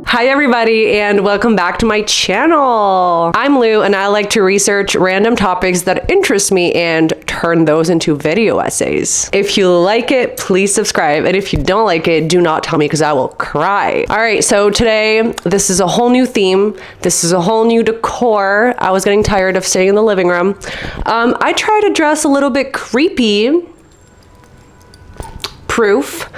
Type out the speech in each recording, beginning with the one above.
Hi everybody, and welcome back to my channel. I'm Lou, and I like to research random topics that interest me and turn those into video essays. If you like it, please subscribe, and if you don't like it, do not tell me because I will cry. All right, so today, this is a whole new theme. This is a whole new decor. I was getting tired of staying in the living room. I try to dress a little bit creepy, proof,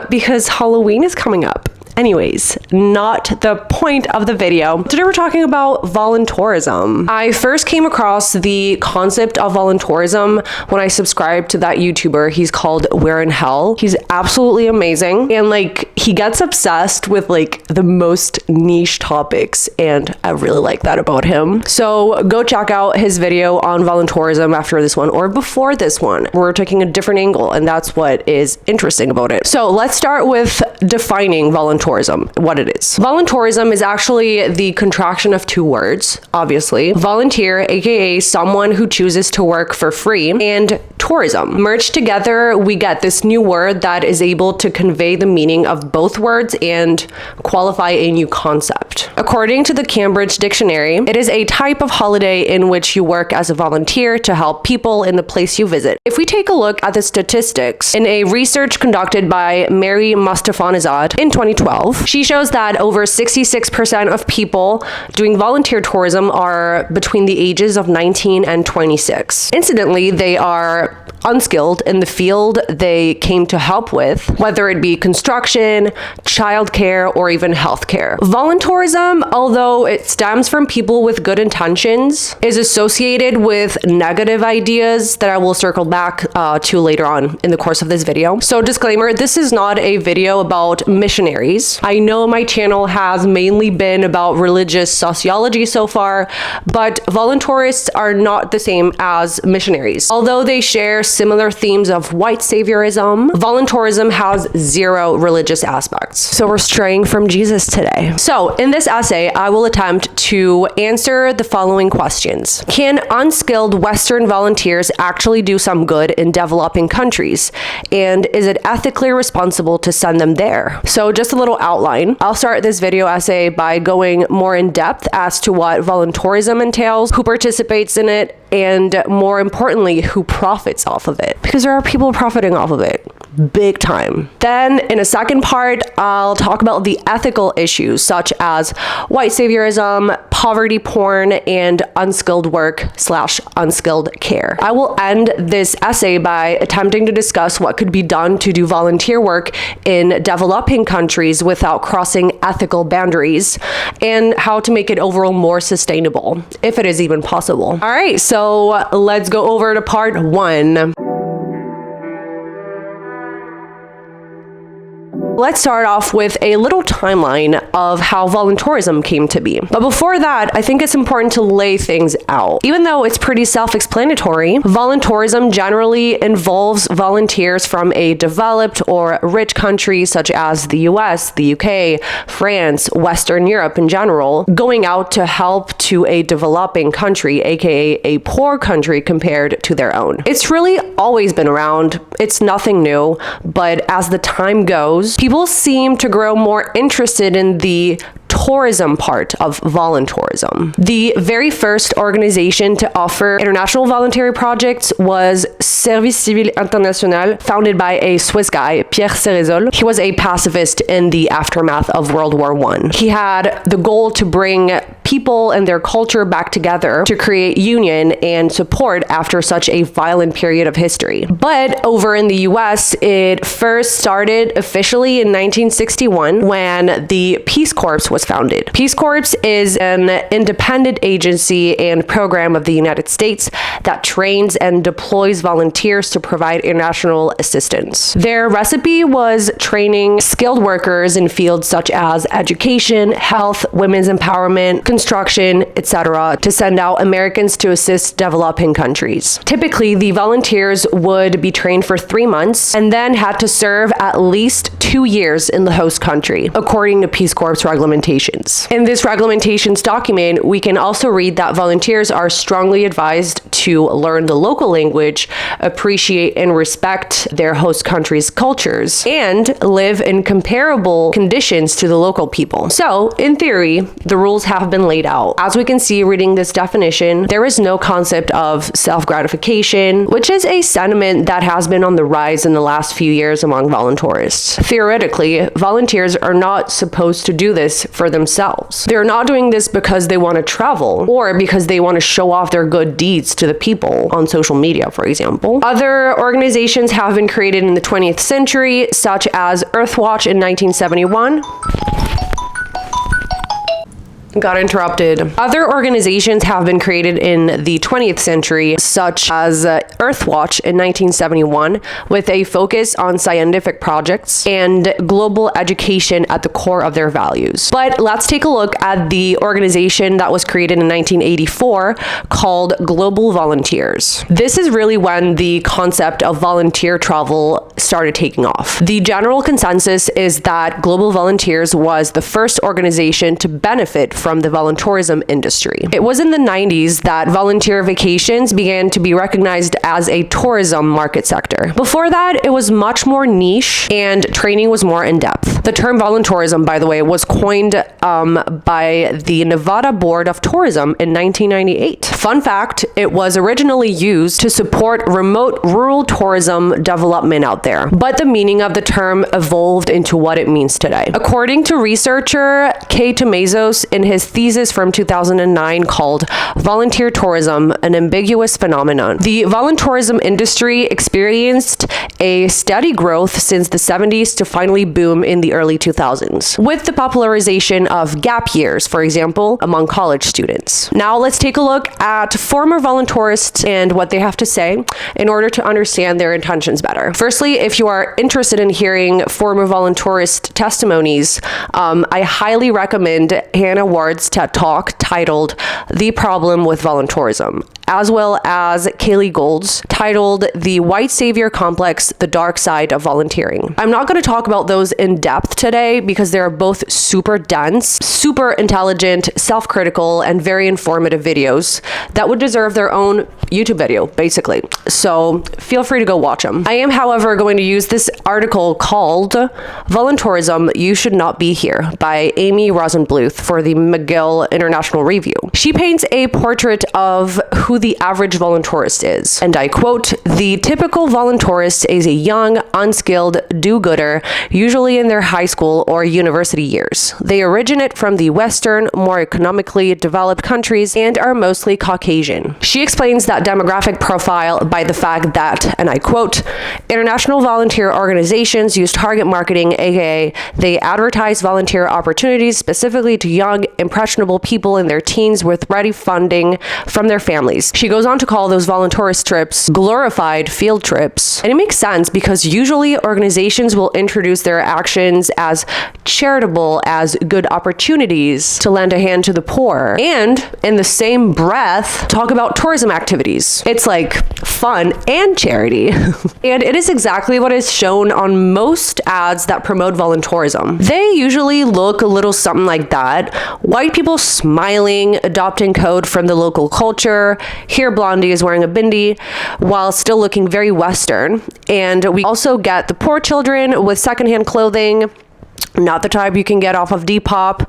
because Halloween is coming up. Anyways, not the point of the video. Today we're talking about voluntourism. I first came across the concept of voluntourism when I subscribed to that YouTuber. He's called We're in Hell. He's absolutely amazing. And he gets obsessed with the most niche topics. And I really like that about him. So go check out his video on voluntourism after this one or before this one. We're taking a different angle, and that's what is interesting about it. So let's start with defining voluntourism. What it is. Voluntourism is actually the contraction of two words, obviously. Volunteer, aka someone who chooses to work for free, and tourism. Merged together, we get this new word that is able to convey the meaning of both words and qualify a new concept. According to the Cambridge Dictionary, it is a type of holiday in which you work as a volunteer to help people in the place you visit. If we take a look at the statistics in a research conducted by Mary Mustafanazad in 2012, she shows that over 66% of people doing volunteer tourism are between the ages of 19 and 26. Incidentally, they are unskilled in the field they came to help with, whether it be construction, childcare, or even healthcare. Voluntourism, although it stems from people with good intentions, is associated with negative ideas that I will circle back to later on in the course of this video. So disclaimer, this is not a video about missionaries. I know my channel has mainly been about religious sociology so far, but voluntourists are not the same as missionaries. Although they share similar themes of white saviorism, voluntourism has zero religious aspects. So we're straying from Jesus today. So in this essay, I will attempt to answer the following questions. Can unskilled Western volunteers actually do some good in developing countries? And is it ethically responsible to send them there? So just a little outline. I'll start this video essay by going more in depth as to what voluntourism entails, who participates in it, and more importantly, who profits off of it. Because there are people profiting off of it. Big time. Then in a second part, I'll talk about the ethical issues such as white saviorism, poverty porn, and unskilled work / unskilled care. I will end this essay by attempting to discuss what could be done to do volunteer work in developing countries without crossing ethical boundaries, and how to make it overall more sustainable, if it is even possible. All right, so let's go over to part 1. Let's start off with a little timeline of how voluntourism came to be. But before that, I think it's important to lay things out. Even though it's pretty self-explanatory, voluntourism generally involves volunteers from a developed or rich country such as the US, the UK, France, Western Europe in general, going out to help to a developing country, aka a poor country compared to their own. It's really always been around. It's nothing new, but as the time goes, people seem to grow more interested in the tourism part of voluntourism. The very first organization to offer international voluntary projects was Service Civil International, founded by a Swiss guy, Pierre Ceresol. He was a pacifist in the aftermath of World War I. He had the goal to bring people and their culture back together to create union and support after such a violent period of history. But over in the US, it first started officially in 1961 when the Peace Corps was founded. Peace Corps is an independent agency and program of the United States that trains and deploys volunteers to provide international assistance. Their recipe was training skilled workers in fields such as education, health, women's empowerment, construction, etc., to send out Americans to assist developing countries. Typically, the volunteers would be trained for 3 months and then had to serve at least 2 years in the host country, according to Peace Corps reglementation. regulations. In this regulations document, we can also read that volunteers are strongly advised to learn the local language, appreciate and respect their host country's cultures, and live in comparable conditions to the local people. So, in theory, the rules have been laid out. As we can see reading this definition, there is no concept of self-gratification, which is a sentiment that has been on the rise in the last few years among voluntourists. Theoretically, volunteers are not supposed to do this for themselves. They're not doing this because they want to travel or because they want to show off their good deeds to the people on social media, for example. Other organizations have been created in the 20th century, such as Earthwatch in 1971. Got interrupted. Other organizations have been created in the 20th century, such as Earthwatch in 1971, with a focus on scientific projects and global education at the core of their values. But let's take a look at the organization that was created in 1984 called Global Volunteers. This is really when the concept of volunteer travel started taking off. The general consensus is that Global Volunteers was the first organization to benefit from the voluntourism industry. It was in the 90s that volunteer vacations began to be recognized as a tourism market sector. Before that, it was much more niche and training was more in-depth. The term voluntourism, by the way, was coined by the Nevada Board of Tourism in 1998. Fun fact, it was originally used to support remote rural tourism development out there, but the meaning of the term evolved into what it means today. According to researcher Kay Tomazos in his thesis from 2009 called Volunteer Tourism, an Ambiguous Phenomenon, the voluntourism industry experienced a steady growth since the 70s to finally boom in the early 2000s, with the popularization of gap years, for example, among college students. Now let's take a look at former voluntourists and what they have to say in order to understand their intentions better. Firstly, if you are interested in hearing former voluntourist testimonies, I highly recommend Hannah Ward's TED Talk titled The Problem with Voluntourism, as well as Kaylee Gold's titled The White Savior Complex, The Dark Side of Volunteering. I'm not going to talk about those in depth today because they're both super dense, super intelligent, self-critical, and very informative videos that would deserve their own YouTube video, basically. So feel free to go watch them. I am, however, going to use this article called Voluntourism, You Should Not Be Here by Amy Rosenbluth for the McGill International Review. She paints a portrait of who the average voluntourist is. And I quote, "The typical voluntourist is a young, unskilled do-gooder, usually in their high school or university years. They originate from the Western, more economically developed countries and are mostly Caucasian." She explains that demographic profile by the fact that, and I quote, "International volunteer organizations use target marketing, aka they advertise volunteer opportunities specifically to young, impressionable people in their teens with ready funding from their families." She goes on to call those voluntourist trips glorified field trips. And it makes sense because usually organizations will introduce their actions as charitable as good opportunities to lend a hand to the poor. And in the same breath, talk about tourism activities. It's like fun and charity. And it is exactly what is shown on most ads that promote voluntourism. They usually look a little something like that. White people smiling, adopting code from the local culture. Here Blondie is wearing a bindi while still looking very Western. And we also get the poor children with secondhand clothing, not the type you can get off of Depop,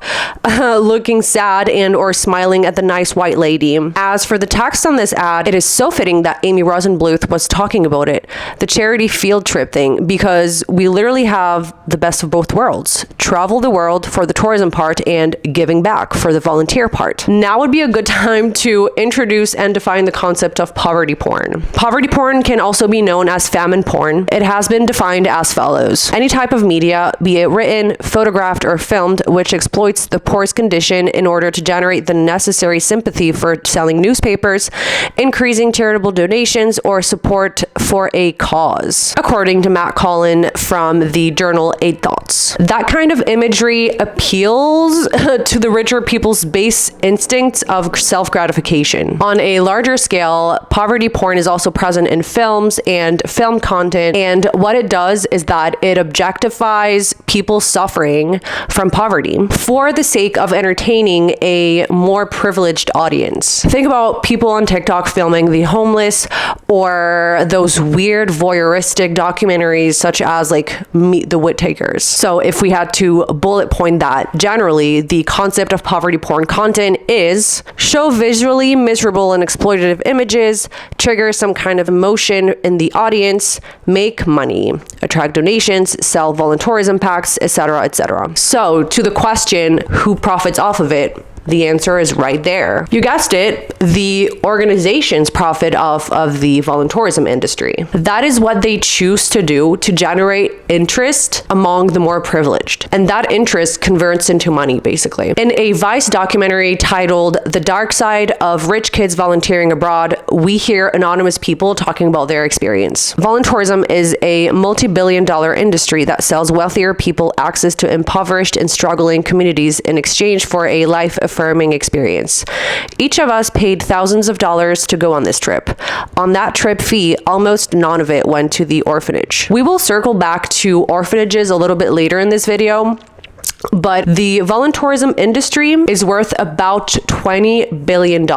looking sad and or smiling at the nice white lady. As for the text on this ad, it is so fitting that Amy Rosenbluth was talking about it, the charity field trip thing, because we literally have the best of both worlds. Travel the world for the tourism part and giving back for the volunteer part. Now would be a good time to introduce and define the concept of poverty porn. Poverty porn can also be known as famine porn. It has been defined as follows: any type of media, be it written, photographed, or filmed, which exploits the poor's condition in order to generate the necessary sympathy for selling newspapers, increasing charitable donations, or support for a cause, according to Matt Collin from the journal 8 Thoughts. That kind of imagery appeals to the richer people's base instincts of self-gratification. On a larger scale, poverty porn is also present in films and film content, and what it does is that it objectifies people's suffering from poverty for the sake of entertaining a more privileged audience. Think about people on TikTok filming the homeless, or those weird voyeuristic documentaries such as like Meet the Whittakers. So if we had to bullet point that, generally the concept of poverty porn content is show visually miserable and exploitative images, trigger some kind of emotion in the audience, make money, attract donations, sell voluntourism packs, etc., etc. So to the question, who profits off of it? The answer is right there. You guessed it, the organizations profit off of the voluntourism industry. That is what they choose to do to generate interest among the more privileged. And that interest converts into money, basically. In a Vice documentary titled The Dark Side of Rich Kids Volunteering Abroad, we hear anonymous people talking about their experience. Voluntourism is a multi-billion-dollar industry that sells wealthier people access to impoverished and struggling communities in exchange for a life-affirming experience. Each of us paid thousands of dollars to go on this trip. On that trip fee, almost none of it went to the orphanage. We will circle back to orphanages a little bit later in this video, but the voluntourism industry is worth about $20 billion,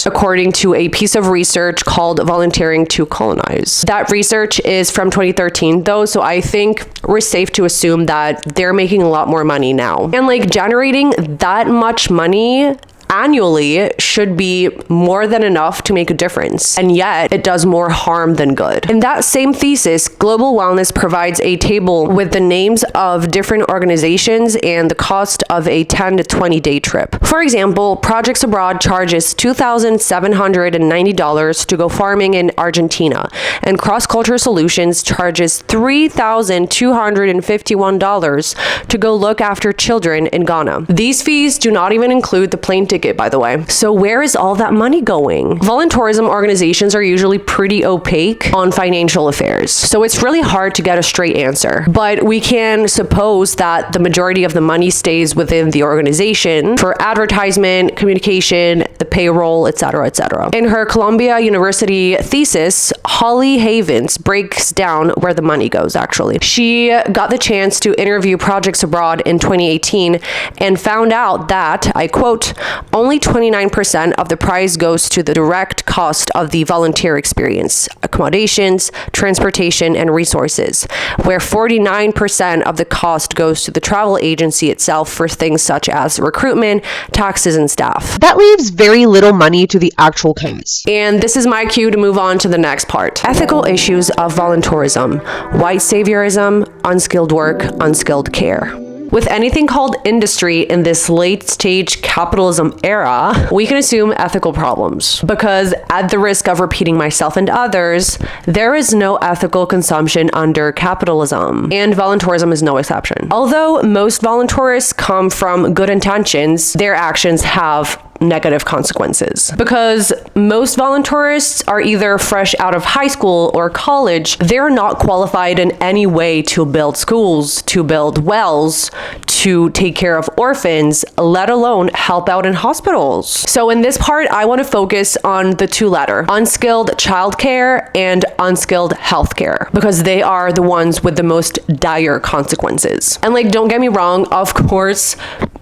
according to a piece of research called Volunteering to Colonize. That research is from 2013, though, so I think we're safe to assume that they're making a lot more money now. And like generating that much money annually should be more than enough to make a difference, and yet it does more harm than good. In that same thesis, Global Wellness provides a table with the names of different organizations and the cost of a 10 to 20 day trip. For example, Projects Abroad charges $2,790 to go farming in Argentina, and Cross Culture Solutions charges $3,251 to go look after children in Ghana. These fees do not even include the plane ticket, by the way. So where is all that money going? Voluntourism organizations are usually pretty opaque on financial affairs, so it's really hard to get a straight answer. But we can suppose that the majority of the money stays within the organization for advertisement, communication, the payroll, etc., etc. In her Columbia University thesis, Holly Havens breaks down where the money goes, actually. She got the chance to interview Projects Abroad in 2018 and found out that, I quote, only 29% of the prize goes to the direct cost of the volunteer experience, accommodations, transportation, and resources, where 49% of the cost goes to the travel agency itself for things such as recruitment, taxes, and staff. That leaves very little money to the actual cause. And this is my cue to move on to the next part. Ethical issues of voluntourism, white saviorism, unskilled work, unskilled care. With anything called industry in this late-stage capitalism era, we can assume ethical problems, because at the risk of repeating myself and others, there is no ethical consumption under capitalism, and voluntourism is no exception. Although most voluntourists come from good intentions, their actions have negative consequences, because most voluntourists are either fresh out of high school or college. They're not qualified in any way to build schools, to build wells, to take care of orphans, let alone help out in hospitals. So in this part, I want to focus on the two latter, unskilled childcare and unskilled healthcare, because they are the ones with the most dire consequences. And like, don't get me wrong, of course,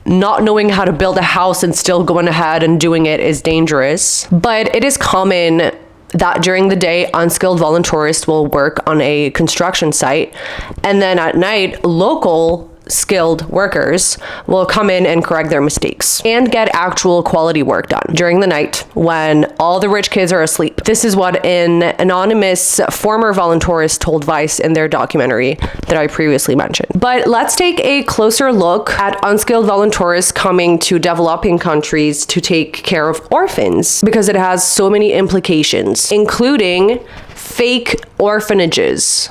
not knowing how to build a house and still going ahead and doing it is dangerous, but it is common that during the day, unskilled voluntourists will work on a construction site, and then at night, local skilled workers will come in and correct their mistakes and get actual quality work done during the night when all the rich kids are asleep. This is what an anonymous former voluntourist told Vice in their documentary that I previously mentioned. But let's take a closer look at unskilled voluntourists coming to developing countries to take care of orphans, because it has so many implications, including fake orphanages.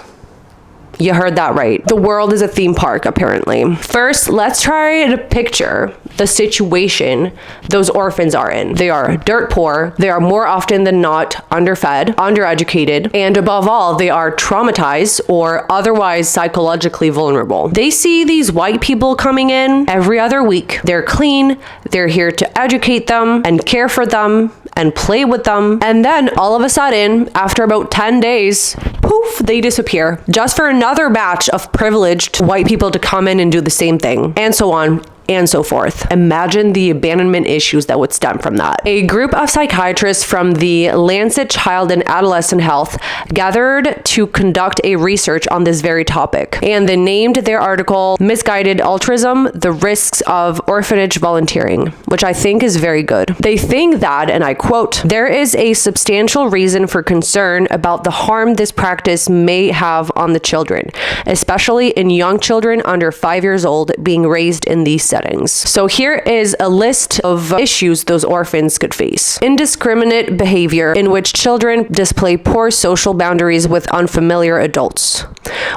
You heard that right. The world is a theme park, apparently. First, let's try to picture the situation those orphans are in. They are dirt poor, they are more often than not underfed, undereducated, and above all, they are traumatized or otherwise psychologically vulnerable. They see these white people coming in every other week. They're clean, they're here to educate them and care for them and play with them. And then all of a sudden, after about 10 days, poof, they disappear. Just for another batch of privileged white people to come in and do the same thing, and so on and so forth. Imagine the abandonment issues that would stem from that. A group of psychiatrists from the Lancet Child and Adolescent Health gathered to conduct a research on this very topic, and they named their article Misguided Altruism: The Risks of Orphanage Volunteering, which I think is very good. They think that, and I quote, "There is a substantial reason for concern about the harm this practice may have on the children, especially in young children under 5 years old being raised in these settings." So here is a list of issues those orphans could face. Indiscriminate behavior in which children display poor social boundaries with unfamiliar adults,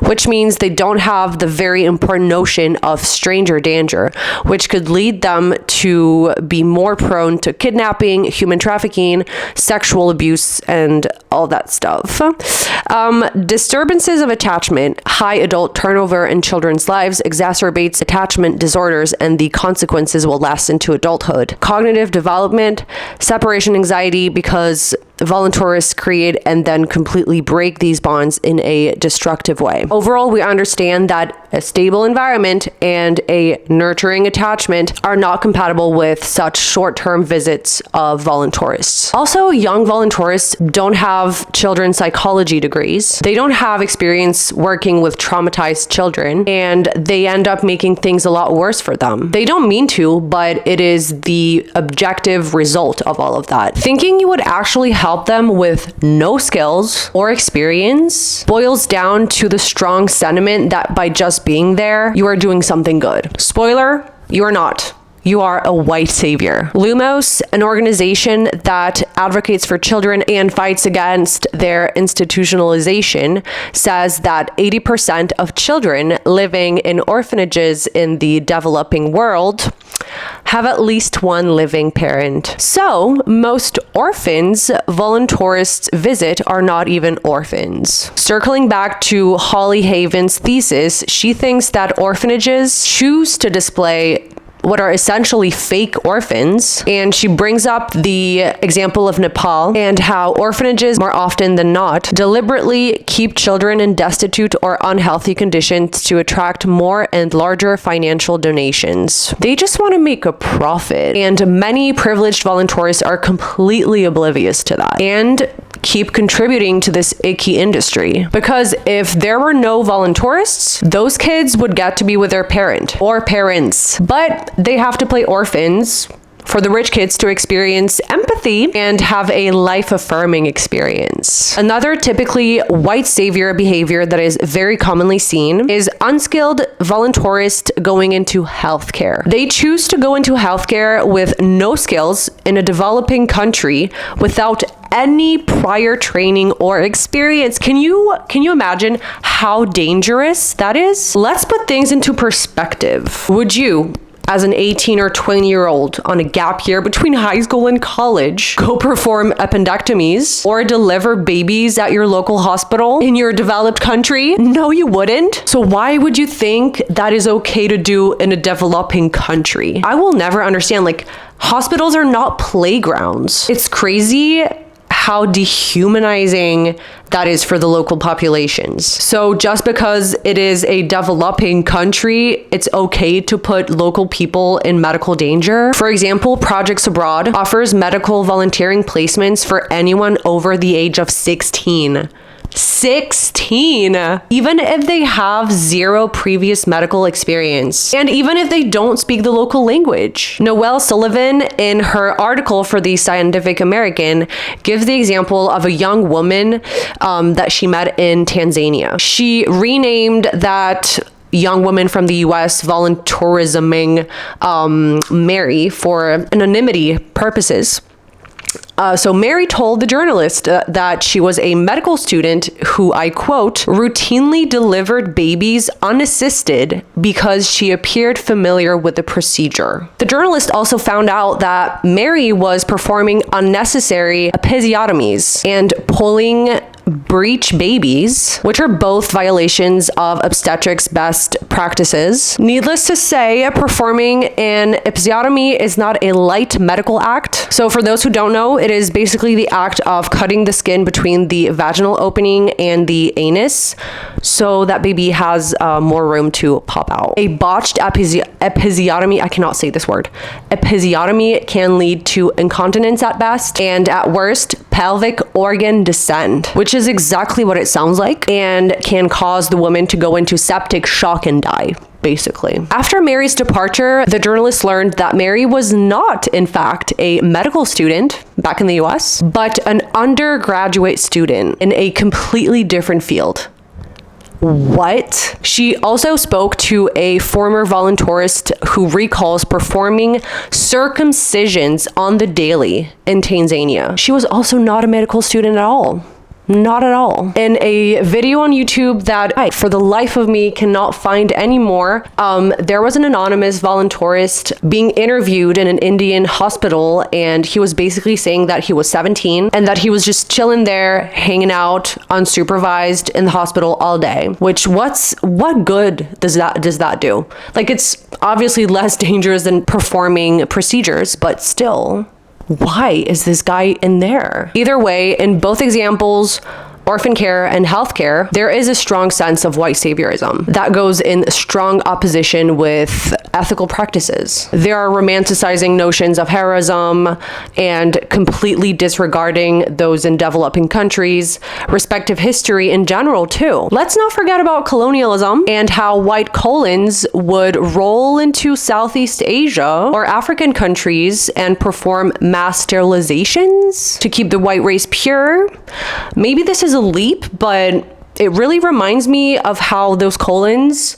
which means they don't have the very important notion of stranger danger, which could lead them to be more prone to kidnapping, human trafficking, sexual abuse, and all that stuff. Disturbances of attachment. High adult turnover in children's lives exacerbates attachment disorders, and the consequences will last into adulthood. Cognitive development, separation anxiety, because voluntourists create and then completely break these bonds in a destructive way. Overall, we understand that a stable environment and a nurturing attachment are not compatible with such short-term visits of voluntourists. Also, young voluntourists don't have children's psychology degrees. They don't have experience working with traumatized children, and they end up making things a lot worse for them. They don't mean to, but it is the objective result of all of that. Thinking you would actually help them with no skills or experience boils down to the strong sentiment that by just being there, you are doing something good. Spoiler, you are not. You are a white savior. Lumos, an organization that advocates for children and fights against their institutionalization, says that 80% of children living in orphanages in the developing world have at least one living parent. So, most orphans voluntourists visit are not orphans. orphans. Circling back to Holly Haven's thesis, she thinks that orphanages choose to display what are essentially fake orphans, and she brings up the example of Nepal and how orphanages, more often than not, deliberately keep children in destitute or unhealthy conditions to attract more and larger financial donations. They just want to make a profit, and many privileged voluntourists are completely oblivious to that and keep contributing to this icky industry. Because if there were no voluntourists, those kids would get to be with their parent or parents, but they have to play orphans for the rich kids to experience empathy and have a life-affirming experience. Another typically white savior behavior that is very commonly seen is unskilled voluntourists going into healthcare. They choose to go into healthcare with no skills in a developing country without any prior training or experience. Can you imagine how dangerous that is? Let's put things into perspective. Would you, as an 18 or 20-year-old on a gap year between high school and college, go perform appendectomies or deliver babies at your local hospital in your developed country? No, you wouldn't. So why would you think that is okay to do in a developing country? I will never understand. Hospitals are not playgrounds. It's crazy how dehumanizing that is for the local populations. So just because it is a developing country, it's okay to put local people in medical danger. For example, Projects Abroad offers medical volunteering placements for anyone over the age of 16. 16, even if they have zero previous medical experience, and even if they don't speak the local language. Noelle Sullivan, in her article for the Scientific American, gives the example of a young woman that she met in Tanzania. She renamed that young woman from the US voluntourisming Mary for anonymity purposes. So Mary told the journalist that she was a medical student who, I quote, routinely delivered babies unassisted because she appeared familiar with the procedure. The journalist also found out that Mary was performing unnecessary episiotomies and pulling breech babies, which are both violations of obstetrics best practices. Needless to say, performing an episiotomy is not a light medical act. So for those who don't know, it is basically the act of cutting the skin between the vaginal opening and the anus so that baby has more room to pop out. A botched episiotomy, I cannot say this word, episiotomy can lead to incontinence at best, and at worst, pelvic organ descent, which is exactly what it sounds like, and can cause the woman to go into septic shock and die, basically. After Mary's departure, the journalists learned that Mary was not, in fact, a medical student back in the US, but an undergraduate student in a completely different field. What? She also spoke to a former voluntarist who recalls performing circumcisions on the daily in Tanzania. She was also not a medical student at all. Not at all. In a video on YouTube that I, for the life of me, cannot find anymore, there was an anonymous voluntarist being interviewed in an Indian hospital, and he was basically saying that he was 17 and that he was just chilling there, hanging out, unsupervised in the hospital all day. Which, what good does that do? Like, it's obviously less dangerous than performing procedures, but still. Why is this guy in there? Either way, in both examples, orphan care and healthcare, there is a strong sense of white saviorism that goes in strong opposition with ethical practices. They are romanticizing notions of heroism and completely disregarding those in developing countries, respective history in general too. Let's not forget about colonialism and how white colons would roll into Southeast Asia or African countries and perform mass sterilizations to keep the white race pure. Maybe this is a leap, but it really reminds me of how those colons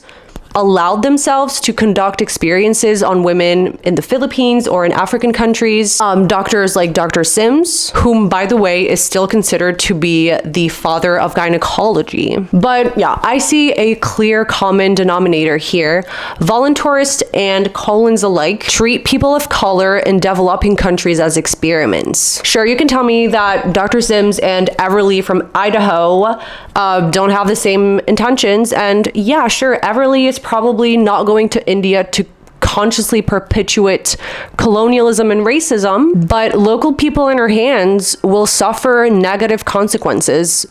allowed themselves to conduct experiences on women in the Philippines or in African countries. Doctors like Dr. Sims, whom, by the way, is still considered to be the father of gynecology. But yeah, I see a clear common denominator here. Voluntarists and colons alike treat people of color in developing countries as experiments. Sure, you can tell me that Dr. Sims and Everly from Idaho don't have the same intentions, and yeah, sure, Everly is probably not going to India to consciously perpetuate colonialism and racism, but local people in her hands will suffer negative consequences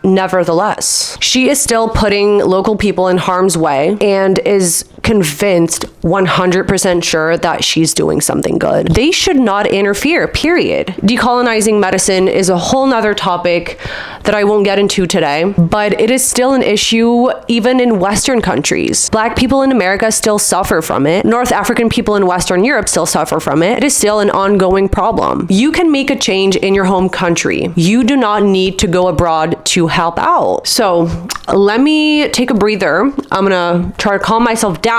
nevertheless. She is still putting local people in harm's way and is convinced 100% sure that she's doing something good. They should not interfere, period. Decolonizing medicine is a whole nother topic that I won't get into today, but it is still an issue even in Western countries. Black people in America still suffer from it. North African people in Western Europe still suffer from it. It is still an ongoing problem. You can make a change in your home country. You do not need to go abroad to help out. So let me take a breather. I'm gonna try to calm myself down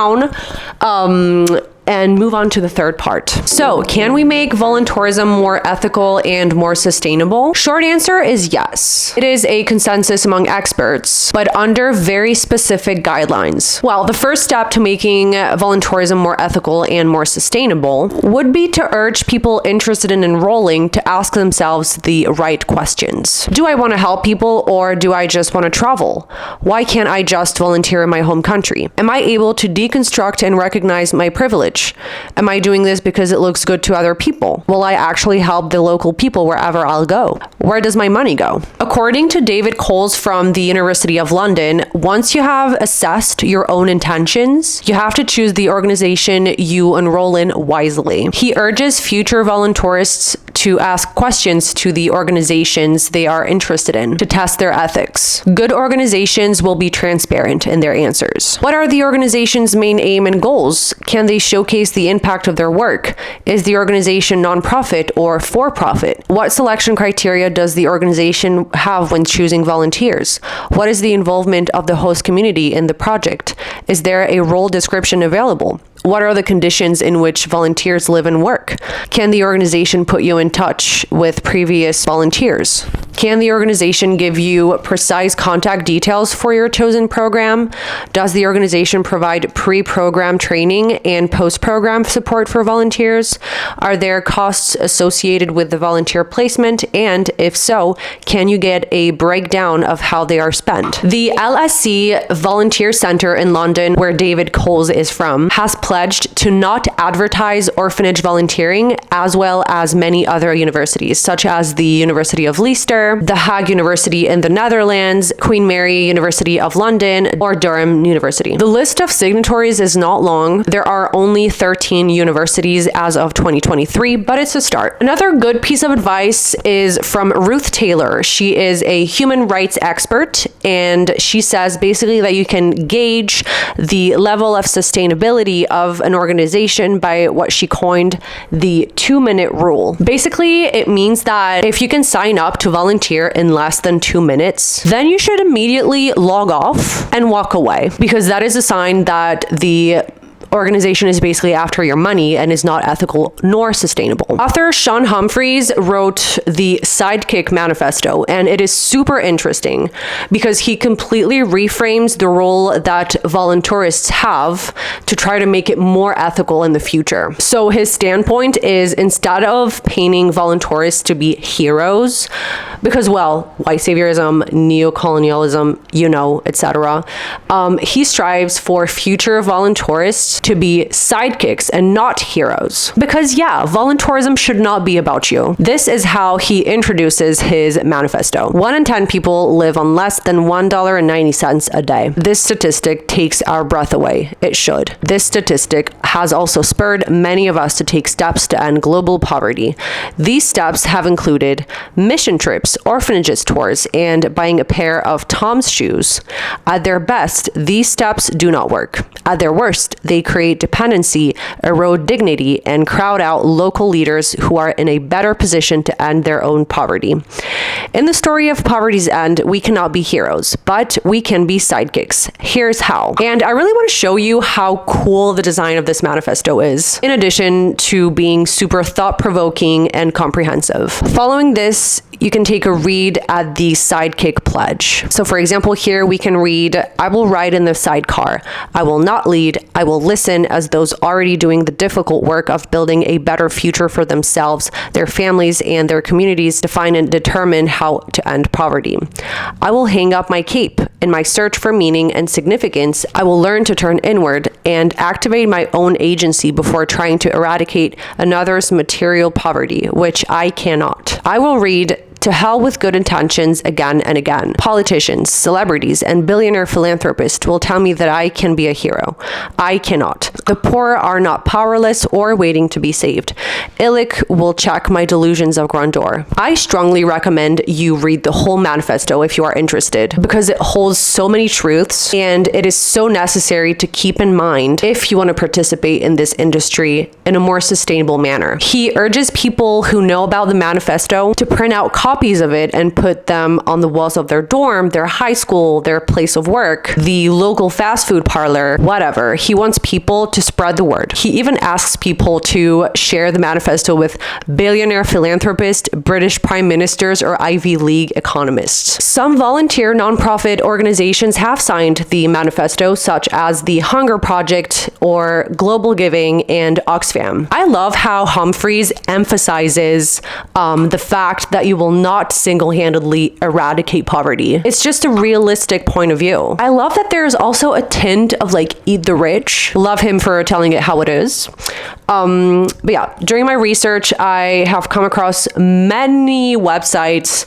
and move on to the third part. So, can we make voluntarism more ethical and more sustainable? Short answer is yes. It is a consensus among experts, but under very specific guidelines. Well, the first step to making voluntarism more ethical and more sustainable would be to urge people interested in enrolling to ask themselves the right questions. Do I want to help people, or do I just want to travel? Why can't I just volunteer in my home country? Am I able to deconstruct and recognize my privilege? Am I doing this because it looks good to other people? Will I actually help the local people wherever I'll go? Where does my money go? According to David Coles from the University of London, once you have assessed your own intentions, you have to choose the organization you enroll in wisely. He urges future voluntarists to ask questions to the organizations they are interested in to test their ethics. Good organizations will be transparent in their answers. What are the organization's main aim and goals? Can they showcase the impact of their work? Is the organization nonprofit or for-profit? What selection criteria does the organization have when choosing volunteers? What is the involvement of the host community in the project? Is there a role description available? What are the conditions in which volunteers live and work? Can the organization put you in touch with previous volunteers? Can the organization give you precise contact details for your chosen program? Does the organization provide pre-program training and post-program support for volunteers? Are there costs associated with the volunteer placement? And if so, can you get a breakdown of how they are spent? The LSE Volunteer Centre in London, where David Coles is from, has pledged to not advertise orphanage volunteering, as well as many other universities, such as the University of Leicester, the Hague University in the Netherlands, Queen Mary University of London, or Durham University. The list of signatories is not long. There are only 13 universities as of 2023, but it's a start. Another good piece of advice is from Ruth Taylor. She is a human rights expert, and she says basically that you can gauge the level of sustainability of an organization by what she coined the 2-minute rule. Basically, it means that if you can sign up to volunteer in less than 2 minutes, then you should immediately log off and walk away, because that is a sign that the organization is basically after your money and is not ethical nor sustainable. Author Sean Humphreys wrote the Sidekick Manifesto, and it is super interesting because he completely reframes the role that voluntourists have to try to make it more ethical in the future. So his standpoint is, instead of painting voluntourists to be heroes, because, well, white saviorism, neo-colonialism, etc., he strives for future voluntourists to be sidekicks and not heroes. Because voluntourism should not be about you. This is how he introduces his manifesto. 1 in 10 people live on less than $1.90 a day. This statistic takes our breath away. It should. This statistic has also spurred many of us to take steps to end global poverty. These steps have included mission trips, orphanages tours, and buying a pair of Tom's shoes. At their best, these steps do not work. At their worst, they create dependency, erode dignity, and crowd out local leaders who are in a better position to end their own poverty. In the story of poverty's end, we cannot be heroes, but we can be sidekicks. Here's how. And I really want to show you how cool the design of this manifesto is, in addition to being super thought-provoking and comprehensive. Following this, you can take a read at the Sidekick Pledge. So for example, here we can read, I will ride in the sidecar. I will not lead. I will listen as those already doing the difficult work of building a better future for themselves, their families, and their communities define and determine how to end poverty. I will hang up my cape. In my search for meaning and significance, I will learn to turn inward and activate my own agency before trying to eradicate another's material poverty, which I cannot. I will read To hell with good intentions again and again. Politicians, celebrities, and billionaire philanthropists will tell me that I can be a hero. I cannot. The poor are not powerless or waiting to be saved. Illic will check my delusions of grandeur. I strongly recommend you read the whole manifesto if you are interested, because it holds so many truths and it is so necessary to keep in mind if you want to participate in this industry in a more sustainable manner. He urges people who know about the manifesto to print out copies of it and put them on the walls of their dorm, their high school, their place of work, the local fast food parlor, whatever. He wants people to spread the word. He even asks people to share the manifesto with billionaire philanthropists, British prime ministers, or Ivy League economists. Some volunteer nonprofit organizations have signed the manifesto, such as the Hunger Project or Global Giving and Oxfam. I love how Humphreys emphasizes the fact that you will not single-handedly eradicate poverty. It's just a realistic point of view. I love that there's also a tint of like eat the rich. Love him for telling it how it is. But yeah, during my research, I have come across many websites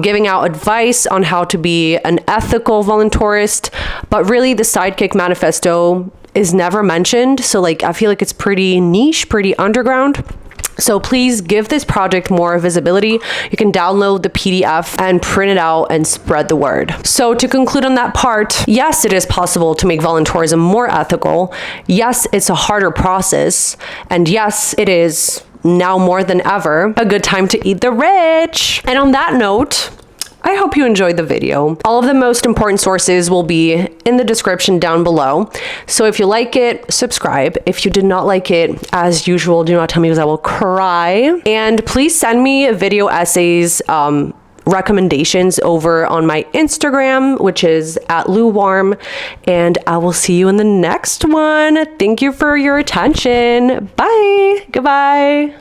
giving out advice on how to be an ethical volunteerist, but really the Sidekick Manifesto is never mentioned. So like, I feel like it's pretty niche, pretty underground. So please give this project more visibility. You can download the PDF and print it out and spread the word. So to conclude on that part, yes, it is possible to make volunteerism more ethical. Yes, it's a harder process. And yes, it is now more than ever a good time to eat the rich. And on that note, I hope you enjoyed the video. All of the most important sources will be in the description down below. So if you like it, subscribe. If you did not like it, as usual, do not tell me because I will cry. And please send me video essays recommendations over on my Instagram, which is at @luwarm, and I will see you in the next one. Thank you for your attention. Bye. Goodbye.